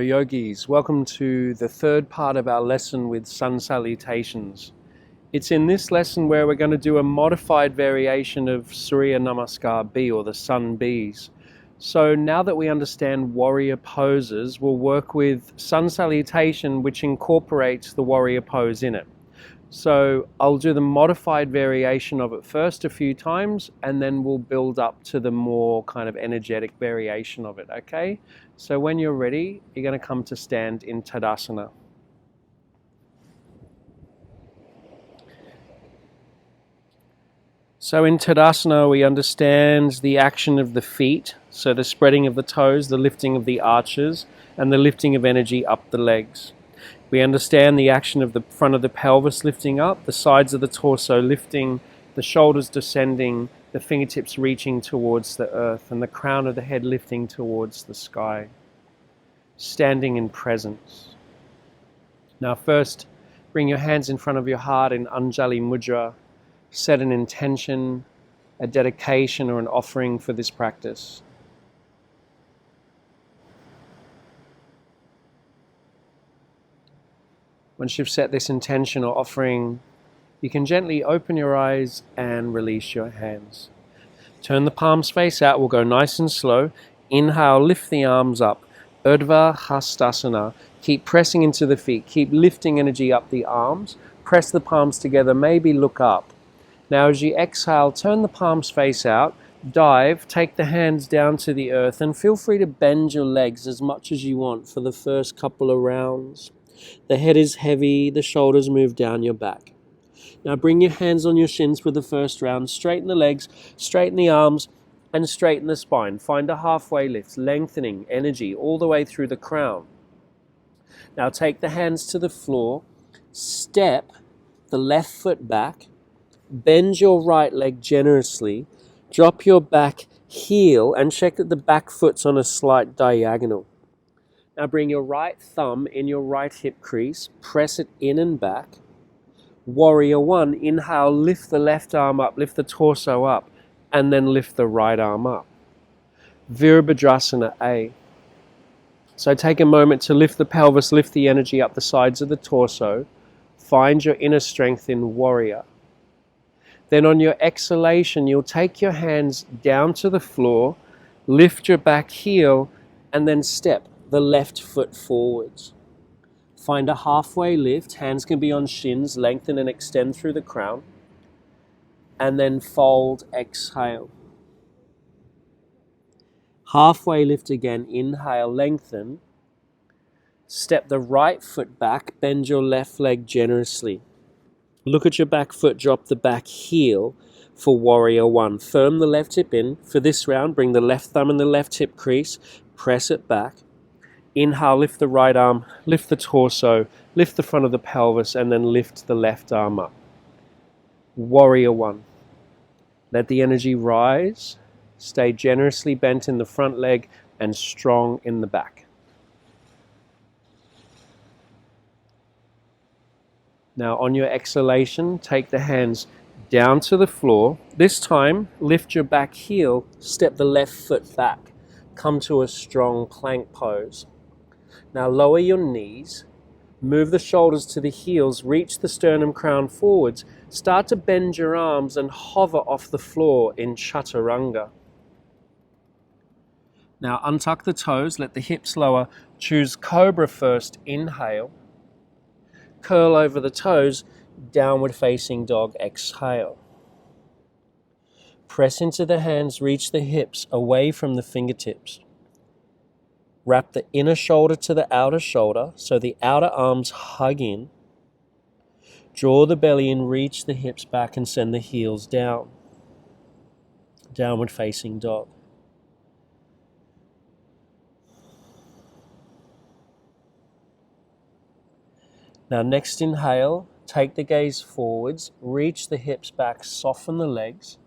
yogis, welcome to the third part of our lesson with Sun Salutations. It's in this lesson where we're going to do a modified variation of Surya Namaskar B, or the Sun Bs. So now that we understand warrior poses, we'll work with Sun Salutation, which incorporates the warrior pose in it. So I'll do the modified variation of it first a few times, and then we'll build up to the more kind of energetic variation of it, okay? So when you're ready, you're going to come to stand in Tadasana. So in Tadasana, we understand the action of the feet, so the spreading of the toes, the lifting of the arches, and the lifting of energy up the legs. We understand the action of the front of the pelvis lifting up, the sides of the torso lifting, the shoulders descending, the fingertips reaching towards the earth, and the crown of the head lifting towards the sky. Standing in presence. Now first, bring your hands in front of your heart in Anjali Mudra. Set an intention, a dedication, or an offering for this practice. Once you've set this intention or offering, you can gently open your eyes and release your hands. Turn the palms face out. We'll go nice and slow. Inhale, lift the arms up. Urdhva Hastasana. Keep pressing into the feet. Keep lifting energy up the arms. Press the palms together. Maybe look up. Now as you exhale, turn the palms face out. Dive. Take the hands down to the earth. And feel free to bend your legs as much as you want for the first couple of rounds. The head is heavy, the shoulders move down your back. Now bring your hands on your shins for the first round. Straighten the legs, straighten the arms, and straighten the spine. Find a halfway lift, lengthening energy all the way through the crown. Now take the hands to the floor. Step the left foot back. Bend your right leg generously. Drop your back heel and check that the back foot's on a slight diagonal. Now bring your right thumb in your right hip crease, press it in and back. Warrior one, inhale, lift the left arm up, lift the torso up, and then lift the right arm up. Virabhadrasana A. So take a moment to lift the pelvis, lift the energy up the sides of the torso. Find your inner strength in warrior. Then on your exhalation, you'll take your hands down to the floor, lift your back heel, and then step the left foot forwards. Find a halfway lift. Hands can be on shins. Lengthen and extend through the crown. And then fold, exhale. Halfway lift again. Inhale, lengthen. Step the right foot back. Bend your left leg generously. Look at your back foot. Drop the back heel for warrior one. Firm the left hip in. For this round, bring the left thumb in the left hip crease. Press it back. Inhale, lift the right arm, lift the torso, lift the front of the pelvis, and then lift the left arm up. Warrior one. Let the energy rise. Stay generously bent in the front leg and strong in the back. Now on your exhalation, take the hands down to the floor. This time, lift your back heel, step the left foot back. Come to a strong plank pose. Now lower your knees, move the shoulders to the heels, reach the sternum crown forwards, start to bend your arms and hover off the floor in Chaturanga. Now untuck the toes, let the hips lower, choose Cobra first, inhale, curl over the toes, downward facing dog, exhale. Press into the hands, reach the hips away from the fingertips. Wrap the inner shoulder to the outer shoulder, so the outer arms hug in. Draw the belly in, reach the hips back and send the heels down. Downward facing dog. Now next inhale, take the gaze forwards, reach the hips back, soften the legs.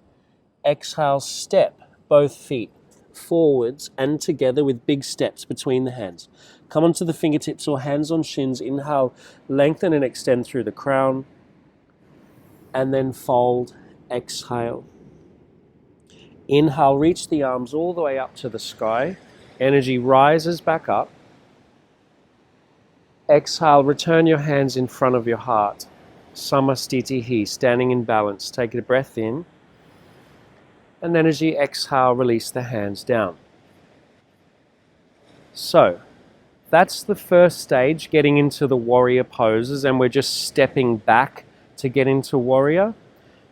Exhale, step both feet forwards and together with big steps between the hands. Come onto the fingertips or hands on shins. Inhale, lengthen and extend through the crown. And then fold, exhale. Inhale, reach the arms all the way up to the sky. Energy rises back up. Exhale, return your hands in front of your heart. Samastitihi, standing in balance. Take a breath in. And then as you exhale, release the hands down. So, that's the first stage, getting into the warrior poses, and we're just stepping back to get into warrior.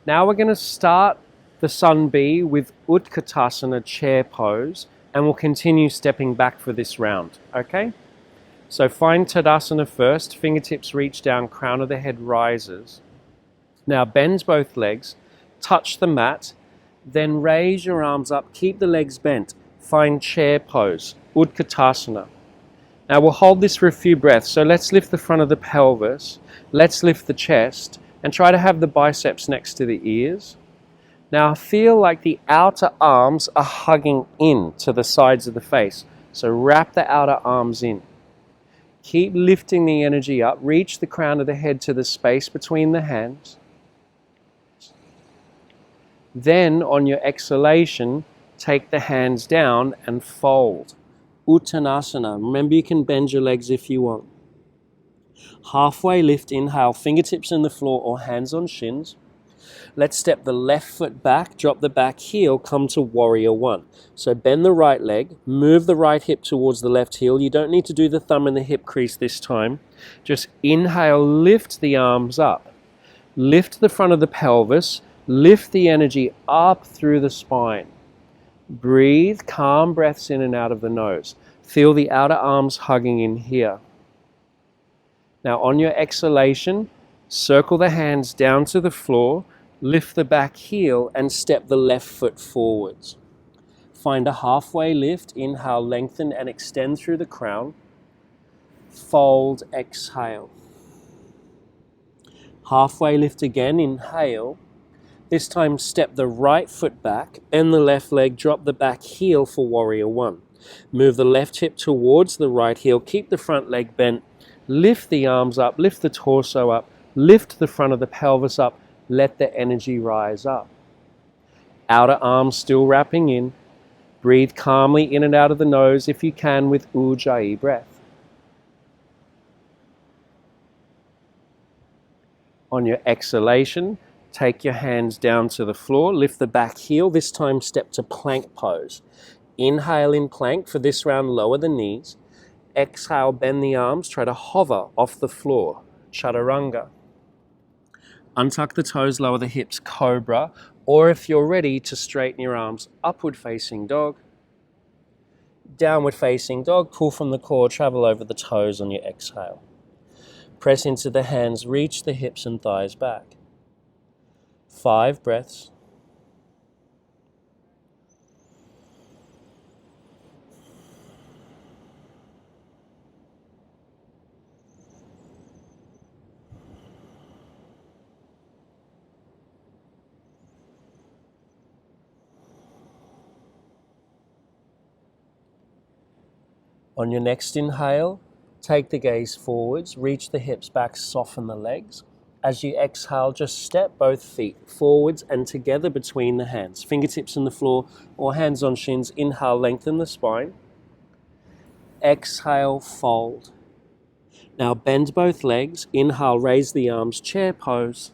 Now we're going to start the Sun B with Utkatasana chair pose, and we'll continue stepping back for this round, okay? So find Tadasana first, fingertips reach down, crown of the head rises. Now bend both legs, touch the mat, then raise your arms up, keep the legs bent. Find chair pose, Utkatasana. Now we'll hold this for a few breaths. So let's lift the front of the pelvis, let's lift the chest, and try to have the biceps next to the ears. Now feel like the outer arms are hugging in to the sides of the face. So wrap the outer arms in. Keep lifting the energy up. Reach the crown of the head to the space between the hands. Then on your exhalation, take the hands down and fold. Uttanasana. Remember, you can bend your legs if you want. Halfway lift, inhale, fingertips in the floor or hands on shins. Let's step the left foot back, drop the back heel, come to warrior one. So bend the right leg, move the right hip towards the left heel. You don't need to do the thumb in the hip crease this time. Just inhale, lift the arms up. Lift the front of the pelvis, lift the energy up through the spine. Breathe, calm breaths in and out of the nose. Feel the outer arms hugging in here. Now on your exhalation, circle the hands down to the floor, lift the back heel and step the left foot forwards. Find a halfway lift, inhale, lengthen and extend through the crown. Fold, exhale. Halfway lift again, inhale. This time step the right foot back, bend the left leg, drop the back heel for warrior one. Move the left hip towards the right heel, keep the front leg bent, lift the arms up, lift the torso up, lift the front of the pelvis up, let the energy rise up. Outer arms still wrapping in. Breathe calmly in and out of the nose if you can with Ujjayi breath. On your exhalation, take your hands down to the floor, lift the back heel, this time step to plank pose. Inhale in plank. For this round, lower the knees. Exhale, bend the arms, try to hover off the floor, Chaturanga. Untuck the toes, lower the hips, Cobra, or if you're ready to straighten your arms, Upward Facing Dog. Downward Facing Dog, pull from the core, travel over the toes on your exhale. Press into the hands, reach the hips and thighs back. 5 breaths. On your next inhale, take the gaze forwards, reach the hips back, soften the legs. As you exhale, just step both feet forwards and together between the hands. Fingertips in the floor or hands on shins. Inhale, lengthen the spine. Exhale, fold. Now bend both legs. Inhale, raise the arms, chair pose.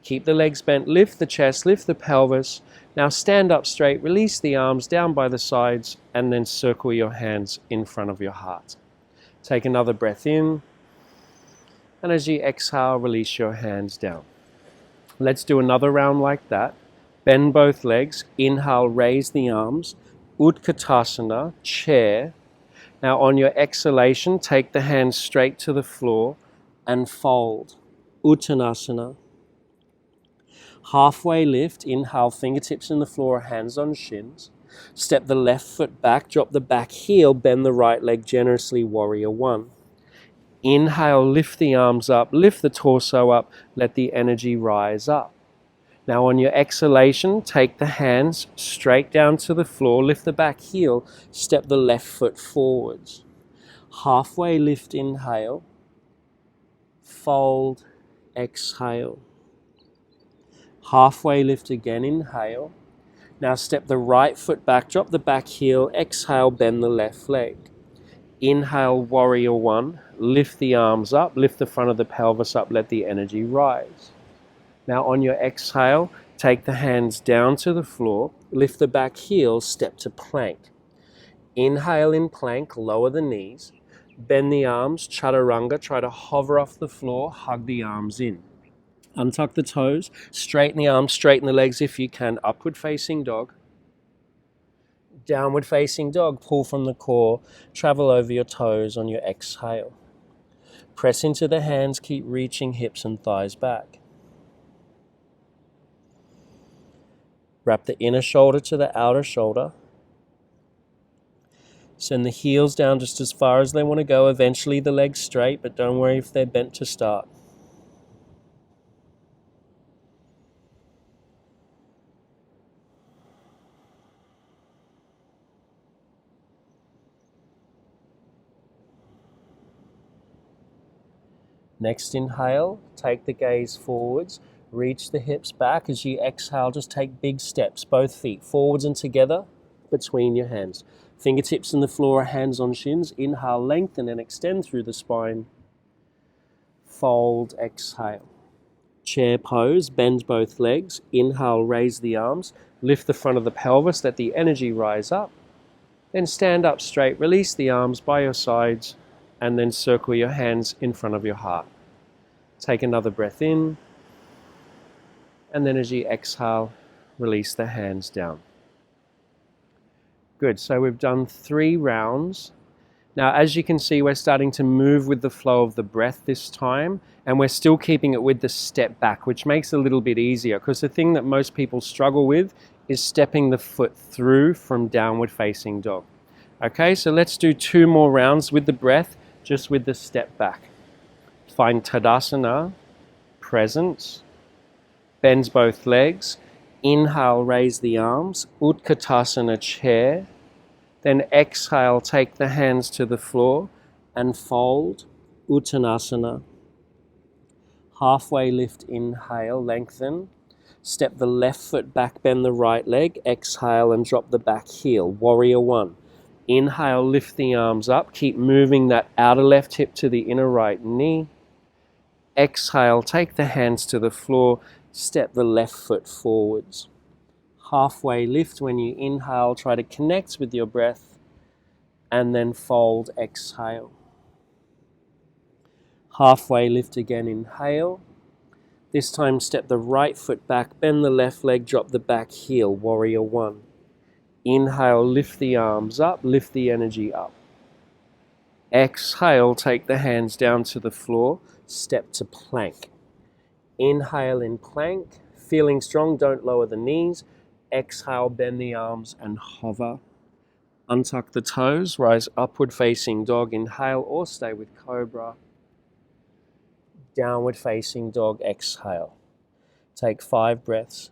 Keep the legs bent, lift the chest, lift the pelvis. Now stand up straight, release the arms down by the sides, and then circle your hands in front of your heart. Take another breath in. And as you exhale, release your hands down. Let's do another round like that. Bend both legs. Inhale, raise the arms. Utkatasana, chair. Now on your exhalation, take the hands straight to the floor and fold. Uttanasana. Halfway lift. Inhale, fingertips in the floor, hands on shins. Step the left foot back, drop the back heel, bend the right leg generously, warrior one. Inhale, lift the arms up, lift the torso up, let the energy rise up. Now on your exhalation, take the hands straight down to the floor, lift the back heel, step the left foot forwards. Halfway lift, inhale, fold, exhale. Halfway lift again, inhale. Now step the right foot back, drop the back heel, exhale, bend the left leg. Inhale, warrior one. Lift the arms up, lift the front of the pelvis up, let the energy rise. Now on your exhale, take the hands down to the floor, lift the back heel, step to plank. Inhale in plank, lower the knees, bend the arms, chaturanga, try to hover off the floor, hug the arms in. Untuck the toes, straighten the arms, straighten the legs if you can, upward facing dog. Downward facing dog, pull from the core, travel over your toes on your exhale. Press into the hands, keep reaching hips and thighs back. Wrap the inner shoulder to the outer shoulder. Send the heels down just as far as they want to go. Eventually the legs straight, but don't worry if they're bent to start. Next inhale, take the gaze forwards, reach the hips back. As you exhale, just take big steps, both feet forwards and together between your hands. Fingertips in the floor, hands on shins. Inhale, lengthen and extend through the spine. Fold, exhale. Chair pose, bend both legs. Inhale, raise the arms. Lift the front of the pelvis, let the energy rise up. Then stand up straight, release the arms by your sides, and then circle your hands in front of your heart. Take another breath in, and then as you exhale, release the hands down. Good, so we've done 3 rounds. Now, as you can see, we're starting to move with the flow of the breath this time, and we're still keeping it with the step back, which makes it a little bit easier, because the thing that most people struggle with is stepping the foot through from downward facing dog. Okay, so let's do 2 more rounds with the breath, just with the step back. Find Tadasana, presence, bends both legs. Inhale, raise the arms, Utkatasana, chair. Then exhale, take the hands to the floor and fold, Uttanasana. Halfway lift, inhale, lengthen. Step the left foot back, bend the right leg. Exhale and drop the back heel, warrior one. Inhale, lift the arms up. Keep moving that outer left hip to the inner right knee. Exhale, take the hands to the floor. Step the left foot forwards. Halfway lift when you inhale. Try to connect with your breath. And then fold, exhale. Halfway lift again, inhale. This time step the right foot back, bend the left leg, drop the back heel, warrior one. Inhale, lift the arms up, lift the energy up. Exhale, take the hands down to the floor, step to plank. Inhale in plank, feeling strong, don't lower the knees. Exhale, bend the arms and hover. Untuck the toes, rise upward facing dog, inhale or stay with cobra. Downward facing dog, exhale. Take 5 breaths.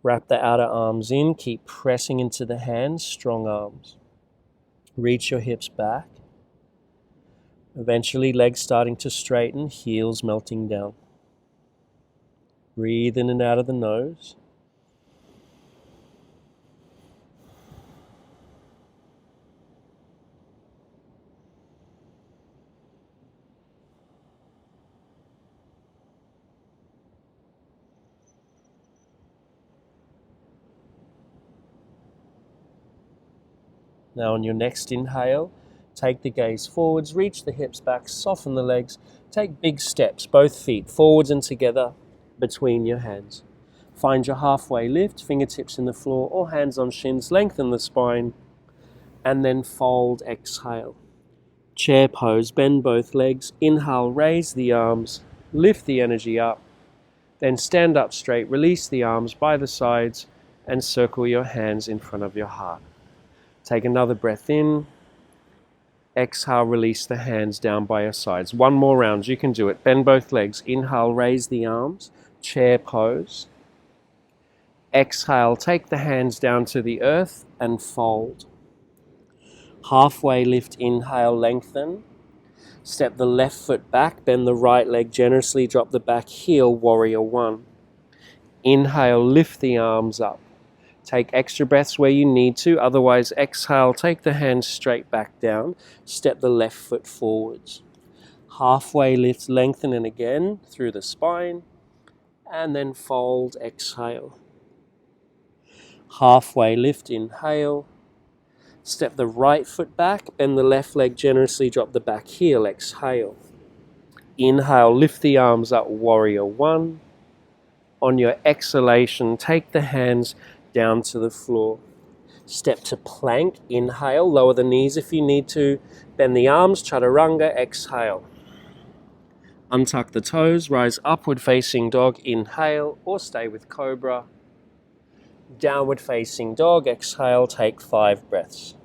Wrap the outer arms in, keep pressing into the hands, strong arms. Reach your hips back. Eventually legs starting to straighten, heels melting down. Breathe in and out of the nose. Now on your next inhale, take the gaze forwards, reach the hips back, soften the legs, take big steps, both feet forwards and together between your hands. Find your halfway lift, fingertips in the floor or hands on shins, lengthen the spine, and then fold, exhale. Chair pose, bend both legs, inhale, raise the arms, lift the energy up, then stand up straight, release the arms by the sides, and circle your hands in front of your heart. Take another breath in. Exhale, release the hands down by your sides. 1 more round, you can do it. Bend both legs. Inhale, raise the arms. Chair pose. Exhale, take the hands down to the earth and fold. Halfway lift, inhale, lengthen. Step the left foot back, bend the right leg generously, drop the back heel, warrior one. Inhale, lift the arms up. Take extra breaths where you need to. Otherwise, exhale, take the hands straight back down. Step the left foot forwards. Halfway lift, lengthen and again through the spine. And then fold, exhale. Halfway lift, inhale. Step the right foot back, bend the left leg generously, drop the back heel, exhale. Inhale, lift the arms up, warrior one. On your exhalation, take the hands down to the floor. Step to plank, inhale, lower the knees if you need to. Bend the arms, chaturanga, exhale. Untuck the toes, rise upward facing dog, inhale, or stay with cobra. Downward facing dog, exhale, take 5 breaths.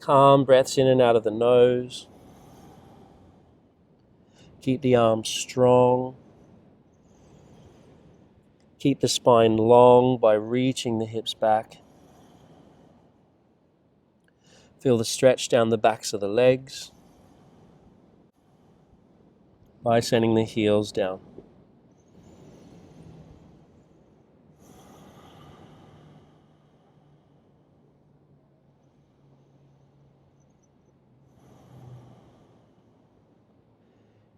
Calm breaths in and out of the nose. Keep the arms strong. Keep the spine long by reaching the hips back. Feel the stretch down the backs of the legs by sending the heels down.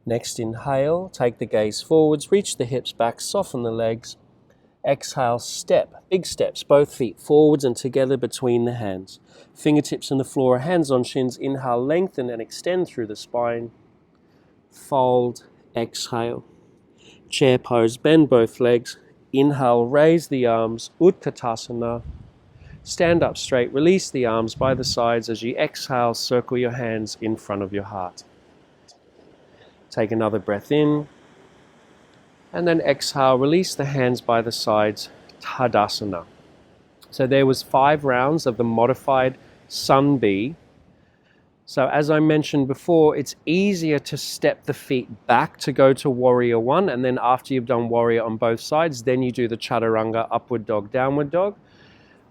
Next, inhale, take the gaze forwards, reach the hips back, soften the legs. Exhale, step, big steps, both feet forwards and together between the hands. Fingertips on the floor, hands on shins. Inhale, lengthen and extend through the spine. Fold, exhale. Chair pose, bend both legs. Inhale, raise the arms, Utkatasana. Stand up straight, release the arms by the sides. As you exhale, circle your hands in front of your heart. Take another breath in. And then exhale, release the hands by the sides, Tadasana. So there was 5 rounds of the modified Sun B. So as I mentioned before, it's easier to step the feet back to go to warrior one, and then after you've done warrior on both sides, then you do the chaturanga, upward dog, downward dog.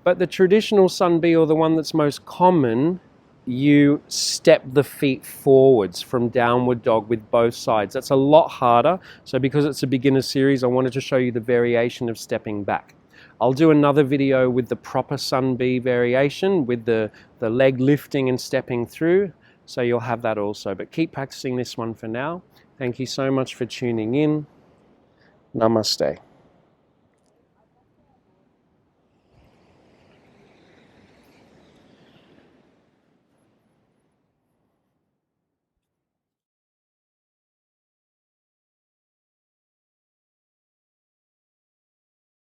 But the traditional Sun B, or the one that's most common, you step the feet forwards from downward dog with both sides. That's a lot harder. So because it's a beginner series, I wanted to show you the variation of stepping back. I'll do another video with the proper Sun B variation with the leg lifting and stepping through. So you'll have that also. But keep practicing this one for now. Thank you so much for tuning in. Namaste.